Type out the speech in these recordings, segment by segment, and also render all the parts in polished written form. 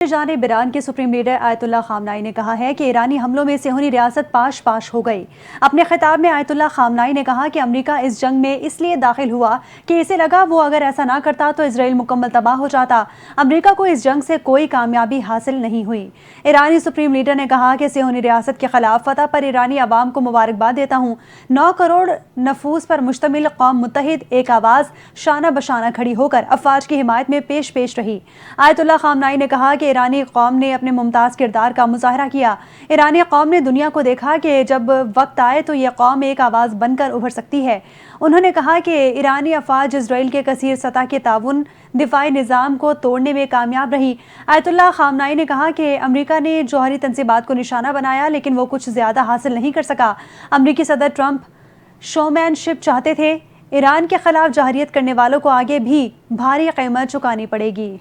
جانب ایران کے supreme leader آیت اللہ خامنائی نے کہا ہے کہ ایرانی حملوں میں صہیونی ریاست پاش پاش ہو گئی۔ اپنے خطاب میں آیت اللہ خامنائی نے کہا کہ امریکہ اس جنگ میں اس لیے داخل ہوا کہ اسے لگا وہ اگر ایسا نہ کرتا تو اسرائیل مکمل تباہ ہو جاتا۔ امریکہ کو اس جنگ سے کوئی کامیابی حاصل نہیں ہوئی۔ ایرانی سپریم لیڈر نے کہا کہ صہیونی ریاست کے خلاف فتح پر ایرانی عوام کو مبارکباد دیتا ہوں۔ 9 کروڑ نفوس پر مشتمل قوم متحد ایک آواز شانہ بشانہ کھڑی ہو کر افواج کی حمایت میں پیش رہی۔ آیت اللہ خامنائی نے کہا کہ ایرانی قوم نے اپنے ممتاز کردار کا مظاہرہ کیا۔ ایرانی قوم نے دنیا کو دیکھا کہ جب وقت آئے تو یہ قوم ایک آواز بن کر ابھر سکتی ہے۔ انہوں نے کہا کہ ایرانی افواج اسرائیل کے کثیر سطح کے تعاون دفاعی نظام کو توڑنے میں کامیاب رہی۔ آیت اللہ خامنائی نے کہا کہ امریکہ نے جوہری تنصیبات کو نشانہ بنایا لیکن وہ کچھ زیادہ حاصل نہیں کر سکا۔ امریکی صدر ٹرمپ شومین شپ چاہتے تھے۔ ایران کے خلاف جارحیت کرنے والوں کو آگے بھی بھاری قیمت چکانی پڑے گی۔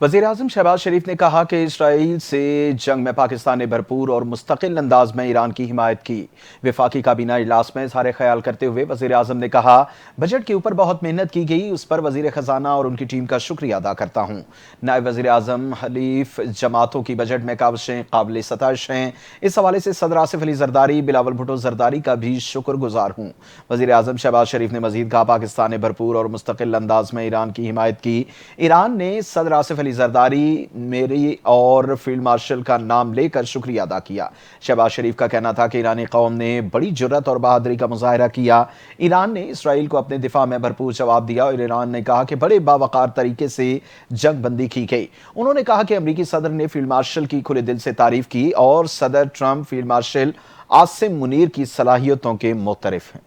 وزیراعظم شہباز شریف نے کہا کہ اسرائیل سے جنگ میں پاکستان نے بھرپور اور مستقل انداز میں ایران کی حمایت کی۔ وفاقی کابینہ اجلاس میں اظہار خیال کرتے ہوئے وزیراعظم نے کہا بجٹ کے اوپر بہت محنت کی گئی، اس پر وزیر خزانہ اور ان کی ٹیم کا شکریہ ادا کرتا ہوں۔ نائب وزیر اعظم حلیف جماعتوں کی بجٹ میں کاوشیں قابل ستائش ہیں، اس حوالے سے صدر آصف علی زرداری، بلاول بھٹو زرداری کا بھی شکر گزار ہوں۔ وزیر اعظم شہباز شریف نے مزید کہا پاکستان نے بھرپور اور مستقل انداز میں ایران کی حمایت کی۔ ایران نے صدر آصف علی زرداری، میری اور فیلڈ مارشل کا نام لے کر شکریہ ادا کیا۔ شہباز شریف کا کہنا تھا کہ ایرانی قوم نے بڑی جرأت اور بہادری کا مظاہرہ کیا۔ ایران نے اسرائیل کو اپنے دفاع میں بھرپور جواب دیا اور ایران نے کہا کہ بڑے باوقار طریقے سے جنگ بندی کی گئی۔ انہوں نے کہا کہ امریکی صدر نے فیلڈ مارشل کی کھلے دل سے تعریف کی اور صدر Trump field marshal Asim Munir کی صلاحیتوں کے معترف ہیں۔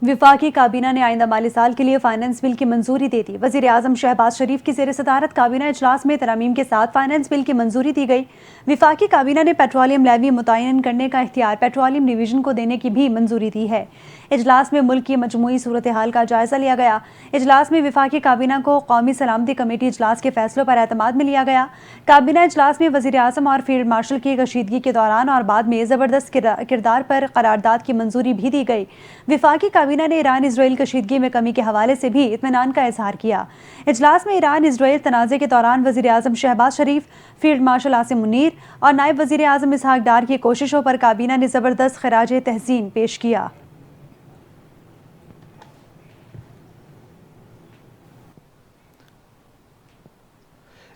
وفاقی کابینہ نے آئندہ مالی سال کے لیے فائنانس بل کی منظوری دے دی۔ وزیر اعظم شہباز شریف کی زیر صدارت کابینہ اجلاس میں ترامیم کے ساتھ فائنانس بل کی منظوری دی گئی۔ وفاقی کابینہ نے پیٹرولیم لیوی متعین کرنے کا اختیار پیٹرولیم ڈویژن کو دینے کی بھی منظوری دی ہے۔ اجلاس میں ملک کی مجموعی صورتحال کا جائزہ لیا گیا۔ اجلاس میں وفاقی کابینہ کو قومی سلامتی کمیٹی اجلاس کے فیصلوں پر اعتماد میں لیا گیا۔ کابینہ اجلاس میں وزیر اعظم اور فیلڈ مارشل کی کشیدگی کے دوران اور بعد میں زبردست کردار پر قرارداد کی منظوری بھی دی گئی۔ وفاقی کابینہ نے ایران اسرائیل کشیدگی میں کمی کے حوالے سے بھی اطمینان کا اظہار کیا۔ اجلاس میں ایران اسرائیل تنازع کے دوران وزیر اعظم شہباز شریف، فیلڈ مارشل عاصم منیر اور نائب وزیر اعظم اسحاق ڈار کی کوششوں پر کابینہ نے زبردست خراج تحسین پیش کیا۔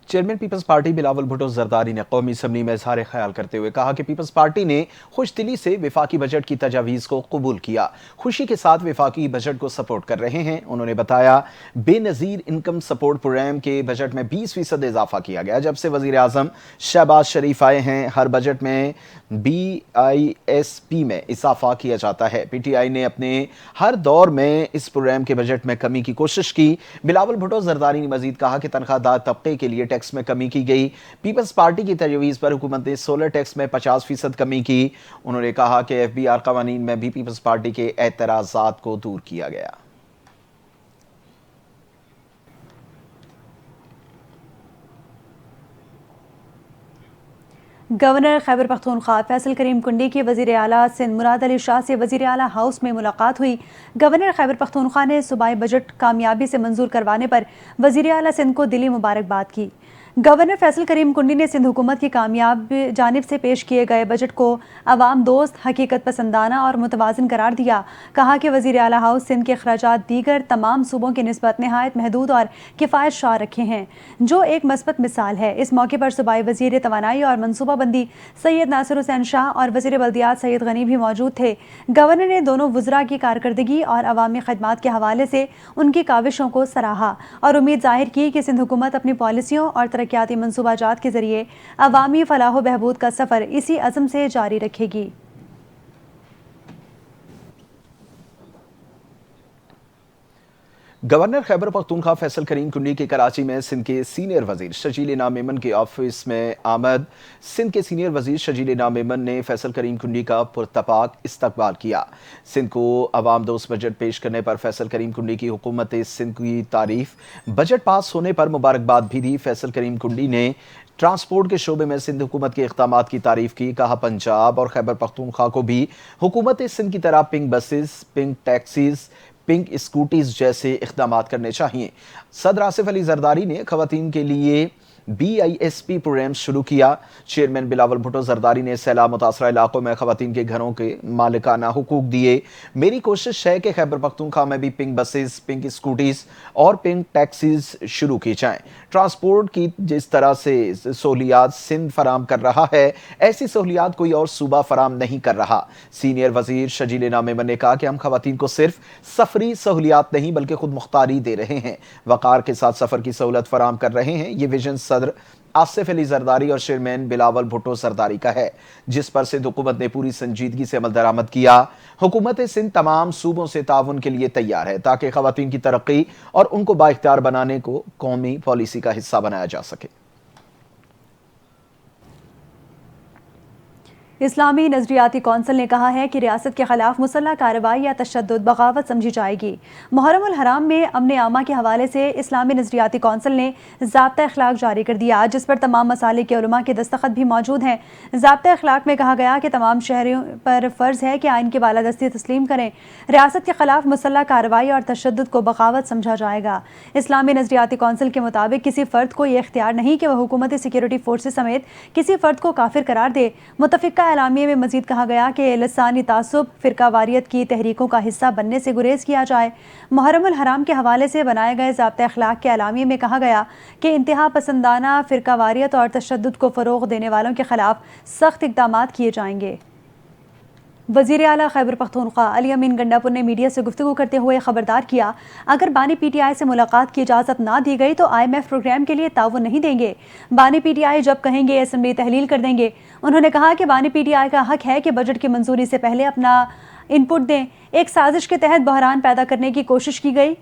چیئرمین پیپلز پارٹی بلاول بھٹو زرداری نے قومی اسمبلی میں اظہار خیال کرتے ہوئے کہا کہ پیپلز پارٹی نے خوش دلی سے وفاقی بجٹ کی تجاویز کو قبول کیا، خوشی کے ساتھ وفاقی بجٹ کو سپورٹ کر رہے ہیں۔ انہوں نے بتایا بے نظیر انکم سپورٹ پروگرام کے بجٹ میں 20% اضافہ کیا گیا۔ جب سے وزیر اعظم شہباز شریف آئے ہیں ہر بجٹ میں BISP میں اضافہ کیا جاتا ہے۔ پی ٹی آئی نے اپنے ہر دور میں اس پروگرام کے بجٹ میں کمی کی کوشش کی۔ بلاول بھٹو زرداری نے مزید کہا کہ تنخواہ دار طبقے کے لیے ٹیکس میں کمی کی گئی۔ پیپلز پارٹی کی تجویز پر حکومت نے سولر ٹیکس میں 50% کمی کی۔ انہوں نے کہا کہ FBR قوانین میں بھی پیپلز پارٹی کے اعتراضات کو دور کیا گیا۔ گورنر خیبر پختونخوا فیصل کریم کنڈی کی وزیر اعلیٰ سندھ مراد علی شاہ سے وزیر اعلیٰ ہاؤس میں ملاقات ہوئی۔ گورنر خیبر پختونخوا نے صوبائی بجٹ کامیابی سے منظور کروانے پر وزیر اعلیٰ سندھ کو دلی مبارکباد کی۔ گورنر فیصل کریم کنڈی نے سندھ حکومت کی کامیاب جانب سے پیش کیے گئے بجٹ کو عوام دوست، حقیقت پسندانہ اور متوازن قرار دیا۔ کہا کہ وزیر اعلیٰ ہاؤس سندھ کے اخراجات دیگر تمام صوبوں کی نسبت نہایت محدود اور کفایت شعار رکھے ہیں، جو ایک مثبت مثال ہے۔ اس موقع پر صوبائی وزیر توانائی اور منصوبہ بندی سید ناصر حسین شاہ اور وزیر بلدیات سید غنی بھی موجود تھے۔ گورنر نے دونوں وزراء کی کارکردگی اور عوامی خدمات کے حوالے سے ان کی کاوشوں کو سراہا اور امید ظاہر کی کہ سندھ حکومت اپنی پالیسیوں اور ترقیاتی منصوبہ جات کے ذریعے عوامی فلاح و بہبود کا سفر اسی عزم سے جاری رکھے گی۔ گورنر خیبر پختونخوا فیصل کریم کنڈی کے کراچی میں سندھ کے سینئر وزیر شجیل انعام میمن کے آفس میں آمد۔ سندھ کے سینئر وزیر شجیل انعام میمن نے فیصل کریم کنڈی کا پرتپاک استقبال کیا۔ سندھ کو عوام دوست بجٹ پیش کرنے پر فیصل کریم کنڈی کی حکومت سندھ کی تعریف۔ بجٹ پاس ہونے پر مبارکباد بھی دی۔ فیصل کریم کنڈی نے ٹرانسپورٹ کے شعبے میں سندھ حکومت کے اقدامات کی تعریف کی. کہا پنجاب اور خیبر پختونخوا کو بھی حکومت سندھ کی طرح pink buses, pink taxis, pink scooties جیسے اقدامات کرنے چاہیے. صدر آصف علی زرداری نے خواتین کے لیے BISP پروگرام شروع کیا. چیئرمین بلاول بھٹو زرداری نے سیلاب متاثرہ علاقوں میں خواتین کے گھروں کے مالکانہ حقوق دیے. میری کوشش ہے کہ خیبر پختونخوا میں بھی پنک بسز، پنک اسکوٹیز اور پنک ٹیکسیز شروع کی جائیں. ٹرانسپورٹ کی جس طرح سے سہولیات سندھ فراہم کر رہا ہے، ایسی سہولیات کوئی اور صوبہ فراہم نہیں کر رہا. سینئر وزیر شجیل نامیمن نے کہا کہ ہم خواتین کو صرف سفری سہولیات نہیں بلکہ خود مختاری دے رہے ہیں، وقار کے ساتھ سفر کی سہولت فراہم کر رہے ہیں. یہ ویژن صدر آصف علی زرداری اور چیئرمین بلاول بھٹو زرداری کا ہے، جس پر سندھ حکومت نے پوری سنجیدگی سے عمل درآمد کیا. حکومت سندھ تمام صوبوں سے تعاون کے لیے تیار ہے تاکہ خواتین کی ترقی اور ان کو بااختیار بنانے کو قومی پالیسی کا حصہ بنایا جا سکے. اسلامی نظریاتی کونسل نے کہا ہے کہ ریاست کے خلاف مسلح کارروائی یا تشدد بغاوت سمجھی جائے گی. محرم الحرام میں امن عامہ کے حوالے سے اسلامی نظریاتی کونسل نے ضابطہ اخلاق جاری کر دیا، جس پر تمام مسالک کے علماء کے دستخط بھی موجود ہیں. ضابطہ اخلاق میں کہا گیا کہ تمام شہریوں پر فرض ہے کہ آئین کی بالادستی تسلیم کریں. ریاست کے خلاف مسلح کارروائی اور تشدد کو بغاوت سمجھا جائے گا. اسلامی نظریاتی کونسل کے مطابق کسی فرد کو یہ اختیار نہیں کہ وہ حکومتی سیکیورٹی فورسز سمیت کسی فرد کو کافر قرار دے. متفقہ اعلامیے میں مزید کہا گیا کہ لسانی تعصب، فرقہ واریت کی تحریکوں کا حصہ بننے سے گریز کیا جائے. محرم الحرام کے حوالے سے بنائے گئے ضابطہ اخلاق کے اعلامیے میں کہا گیا کہ انتہا پسندانہ فرقہ واریت اور تشدد کو فروغ دینے والوں کے خلاف سخت اقدامات کیے جائیں گے. وزیر اعلیٰ خیبر پختونخوا علی امین گنڈاپور نے میڈیا سے گفتگو کرتے ہوئے خبردار کیا، اگر بانی PTI سے ملاقات کی اجازت نہ دی گئی تو IMF پروگرام کے لیے تعاون نہیں دیں گے. بانی PTI جب کہیں گے اسمبلی تحلیل کر دیں گے. انہوں نے کہا کہ بانی PTI کا حق ہے کہ بجٹ کی منظوری سے پہلے اپنا ان پٹ دیں. ایک سازش کے تحت بحران پیدا کرنے کی کوشش کی گئی.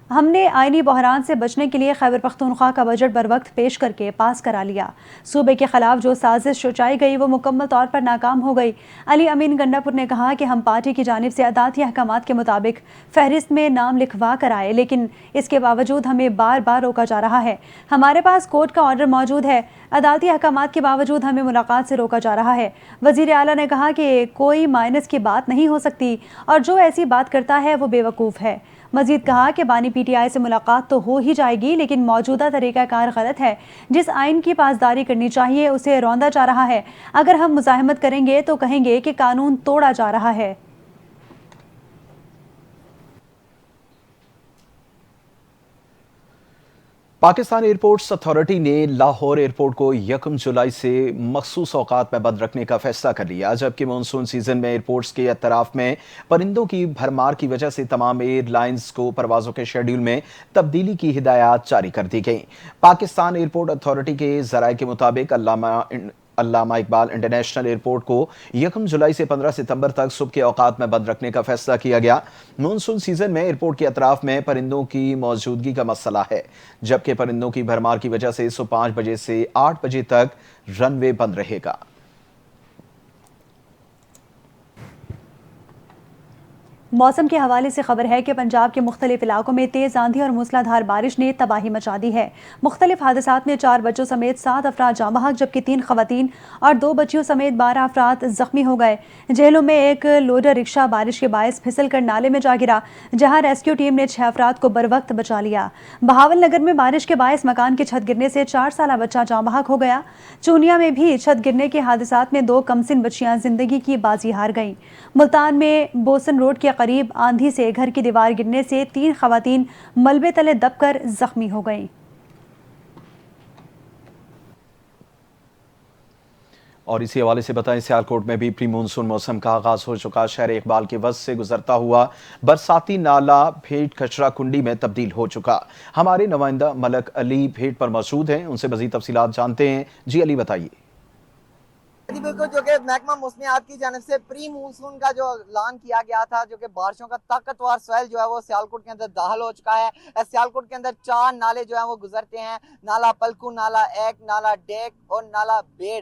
ہم نے آئینی بحران سے بچنے کے لیے خیبر پختونخوا کا بجٹ بر وقت پیش کر کے پاس کرا لیا. صوبے کے خلاف جو سازش رچائی گئی وہ مکمل طور پر ناکام ہو گئی. علی امین گنڈاپور نے کہا کہ ہم پارٹی کی جانب سے عدالتی احکامات کے مطابق فہرست میں نام لکھوا کر آئے، لیکن اس کے باوجود ہمیں بار بار روکا جا رہا ہے. ہمارے پاس کورٹ کا آرڈر موجود ہے، عدالتی احکامات کے باوجود ہمیں ملاقات سے روکا جا رہا ہے. وزیر اعلیٰ نے کہا کہ کوئی مائنس کی بات نہیں ہو سکتی اور جو ایسی بات کرتا ہے وہ بے وقوف ہے. مزید کہا کہ بانی PTI سے ملاقات تو ہو ہی جائے گی، لیکن موجودہ طریقہ کار غلط ہے. جس آئین کی پاسداری کرنی چاہیے اسے روندا جا رہا ہے. اگر ہم مزاحمت کریں گے تو کہیں گے کہ قانون توڑا جا رہا ہے. پاکستان ایئرپورٹس اتھارٹی نے لاہور ایئرپورٹ کو 1 جولائی سے مخصوص اوقات میں بند رکھنے کا فیصلہ کر لیا، جبکہ مانسون سیزن میں ایئرپورٹس کے اطراف میں پرندوں کی بھرمار کی وجہ سے تمام ایئر لائنز کو پروازوں کے شیڈول میں تبدیلی کی ہدایات جاری کر دی گئیں. پاکستان ایئرپورٹ اتھارٹی کے ذرائع کے مطابق علامہ اقبال انٹرنیشنل ایئرپورٹ کو 1 جولائی سے 15 ستمبر تک صبح کے اوقات میں بند رکھنے کا فیصلہ کیا گیا. مانسون سیزن میں ایئرپورٹ کے اطراف میں پرندوں کی موجودگی کا مسئلہ ہے، جبکہ پرندوں کی بھرمار کی وجہ سے صبح 5 بجے سے 8 بجے تک رن وے بند رہے گا. موسم کے حوالے سے خبر ہے کہ پنجاب کے مختلف علاقوں میں تیز آندھی اور موسلا دھار بارش نے تباہی مچا دی ہے. مختلف حادثات میں 4 بچوں سمیت 7 افراد جاں بحق، جبکہ 3 خواتین اور 2 بچیوں سمیت 12 افراد زخمی ہو گئے. جہلم میں ایک لوڈر رکشہ بارش کے باعث پھسل کر نالے میں جا گرا، جہاں ریسکیو ٹیم نے 6 افراد کو بروقت بچا لیا. بہاول نگر میں بارش کے باعث مکان کی چھت گرنے سے 4 سالہ بچہ جاں بحق ہو گیا. چونیا میں بھی چھت گرنے کے حادثات میں 2 کمسن بچیاں زندگی کی بازی ہار گئیں. ملتان میں بوسن روڈ کے قریب آندھی سے گھر کی دیوار گرنے سے 3 خواتین ملبے تلے دب کر زخمی ہو گئیں. اور اسی حوالے سے بتائیں سیالکوٹ میں بھی پری مونسون موسم کا آغاز ہو چکا. شہر اقبال کے وسط سے گزرتا ہوا برساتی نالہ بھیٹ کچرا کنڈی میں تبدیل ہو چکا. ہمارے نمائندہ ملک علی بھیٹ پر موجود ہیں، ان سے مزید تفصیلات جانتے ہیں. جی علی بتائیے. بالکل، جو کہ محکمہ موسمیات کی جانب سے پری مونسون کا جو اعلان کیا گیا تھا، جو کہ بارشوں کا طاقتور سیل جو ہے وہ سیالکوٹ کے اندر داخل ہو چکا ہے. سیالکوٹ کے اندر 4 نالے جو ہیں وہ گزرتے ہیں: نالا پلکو، نالا ایک، نالا ڈیک اور نالا بیڑ.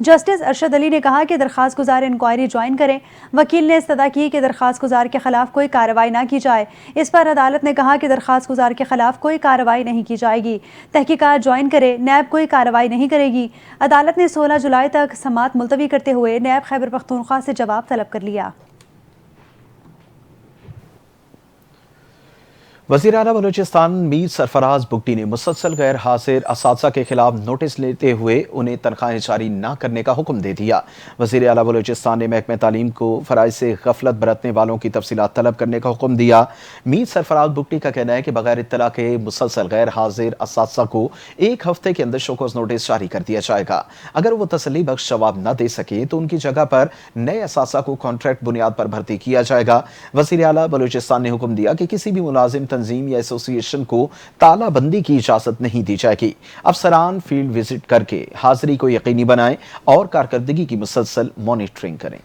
جسٹس ارشد علی نے کہا کہ درخواست گزار انکوائری جوائن کریں۔ وکیل نے استدعا کی کہ درخواست گزار کے خلاف کوئی کارروائی نہ کی جائے۔ اس پر عدالت نے کہا کہ درخواست گزار کے خلاف کوئی کارروائی نہیں کی جائے گی۔ تحقیقات جوائن کرے، نیب کوئی کارروائی نہیں کرے گی۔ عدالت نے 16 جولائی تک سماعت ملتوی کرتے ہوئے نیب خیبر پختونخوا سے جواب طلب کر لیا۔ وزیر اعلیٰ بلوچستان میر سرفراز بگٹی نے مسلسل غیر حاضر اساتذہ کے خلاف نوٹس لیتے ہوئے انہیں تنخواہیں جاری نہ کرنے کا حکم دے دیا۔ وزیر اعلیٰ بلوچستان نے محکمہ تعلیم کو فرائض سے غفلت برتنے والوں کی تفصیلات طلب کرنے کا حکم دیا۔ میر سرفراز بگٹی کا کہنا ہے کہ بغیر اطلاع کے مسلسل غیر حاضر اساتذہ کو 1 ہفتے کے اندر شوکوز نوٹس جاری کر دیا جائے گا۔ اگر وہ تسلی بخش جواب نہ دے سکے تو ان کی جگہ پر نئے اساتذہ کو کانٹریکٹ بنیاد پر بھرتی کیا جائے گا۔ وزیر اعلیٰ بلوچستان نے حکم دیا کہ کسی بھی ملازم تنظیم یا ایسوسی ایشن کو تالہ بندی کی اجازت نہیں دی جائے گی۔ افسران فیلڈ وزٹ کر کے حاضری کو یقینی بنائیں اور کارکردگی کی مسلسل مانیٹرنگ کریں۔